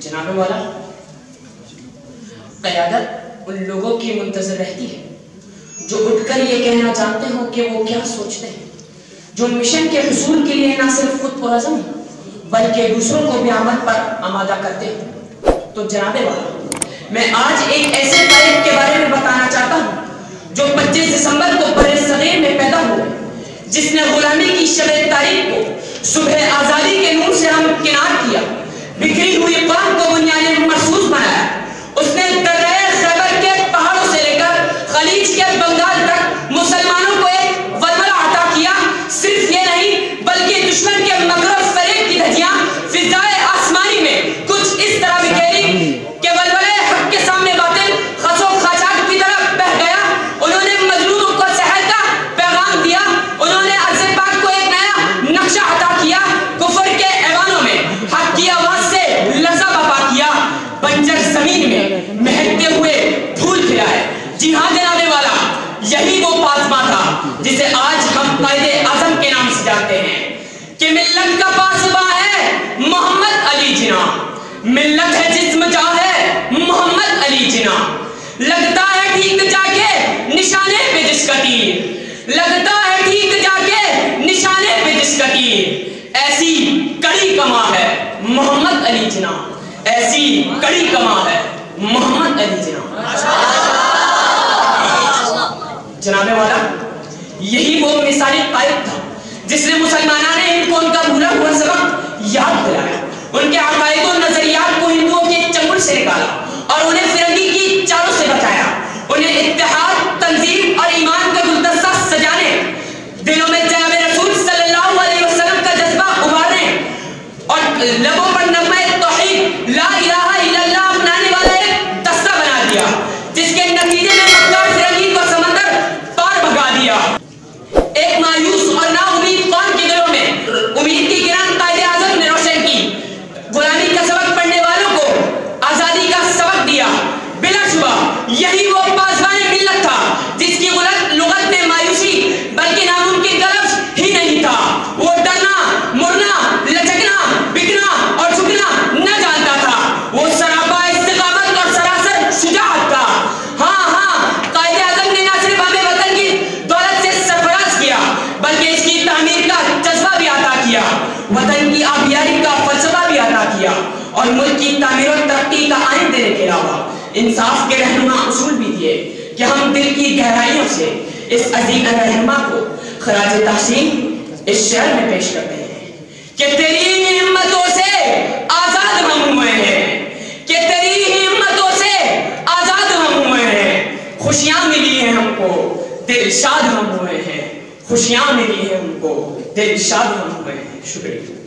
جناب والا، قیادت ان لوگوں کی منتظر رہتی ہے جو اٹھ کر یہ کہنا جانتے ہوں کہ وہ کیا سوچتے ہیں، جو مشن کے حصول کے لیے نہ صرف خود پرعزم بلکہ دوسروں کو بھی عمل پر آمادہ کرتے ہیں۔ تو جناب والا، میں آج ایک ایسے قائد کے بارے میں بتانا چاہتا ہوں جو 25 دسمبر کو برصغیر میں پیدا ہوئے، جس نے غلامی کی شب تاریخ کو صبح آزادی کے نور سے ہمکنار کیا، بکھری ہوئی قوم کو بنیاد مرصوص بنایا۔ اس نے درہ خیبر کے پہاڑوں سے لے کر خلیج کے بنگال تک مسلمانوں کو ایک ولولہ عطا کیا۔ صرف یہ نہیں بلکہ دشمن کے مکر و فریب کی دھجیاں فضائے آسمانی میں کچھ اس طرح بکھیری کہ ولولہ حق کے سامنے باطل خس و خاشاک کی طرف بہہ گیا۔ انہوں نے مظلوموں کو سحر کا پیغام دیا، انہوں نے عرض پاک کو ایک نیا نقشہ عطا کیا، کفر کے ایوانوں میں حق کی آواز سے لرزہ برپا کیا، بنجر زمین میں مہکتے ہوئے پھول کھلائے۔ جی ہاں جناب والا، یہی وہ پاسباں تھا جسے آج ہم قائد اعظم کے نام سے جانتے ہیں کہ ملت کا پاسباں ہے محمد علی جناح، ملت ہے جسم جاں ہے محمد علی جناح۔ لگتا ہے ٹھیک جا کے نشانے پہ جس کا تیر، لگتا ہے ٹھیک جا کے نشانے پہ جس کا تیر، ایسی کڑی کماں ہے محمد علی جناح، ایسی کڑی کماں ہے محمد علی جناح۔ جناب والا، یہی وہ مثالی قائد تھا جس نے مسلمانان ہند کو ان کا بھولا ہوا سبق یاد دلایا، ان کے عقائد و نظریات کو ہندوؤں کے چنگل سے نکالا اور انہیں فرنگی کی چالوں سے بچایا، انہیں اتحاد، تنظیم اور ایمان کا گلدستہ سجانے، دلوں میں جناب رسول صلی اللہ علیہ وسلم کا جذبہ ابھارنے اور لبوں پر نغمہ توحید لا الہ الا اللہ اپنانے والا ایک دستہ بنا دیا، جس کے نتیجے میں مکار فرنگی کو سمندر پار بھگا دیا۔ ایک مایوس اور نا امید قوم کے دلوں میں امید کی کرن قائد اعظم نے روشن کی، غلامی کا سبق پڑھنے والوں کو آزادی کا سبق دیا۔ بلا شبہ یہی وہ پاسبان ملت تھا جس کی لغت میں مایوسی بلکہ ناممکن کا لفظ ہی نہیں تھا۔ وہ ڈرنا، مرنا، لچکنا، بکنا اور جھکنا نہ جانتا تھا، وہ سراپا استقامت اور سراسر شجاعت تھا۔ ہاں ہاں، قائد اعظم نے نہ صرف ہمیں وطن کی دولت سے سرفراز کیا بلکہ اس کی تعمیر کا جذبہ بھی عطا کیا، وطن کی آبیاری کا فلسفہ بھی عطا کیا اور ملک کی تعمیر و ترقی کا آئین دینے کے علاوہ انصاف کے رہنما اصول بھی دیے کہ ہم دل کی گہرائیوں سے اس عظیم رہنما کو خراج تحسین اس شعر میں پیش کرتے ہیں کہ تیری ہمتوں سے آزاد ہم ہوئے ہیں، کہ تیری ہمتوں سے آزاد ہم ہوئے ہیں، خوشیاں ملی ہیں ہم کو دل شاد ہم ہوئے ہیں، خوشیاں ملی ہیں ہم کو دل شاد ہم ہوئے ہیں۔ شکریہ۔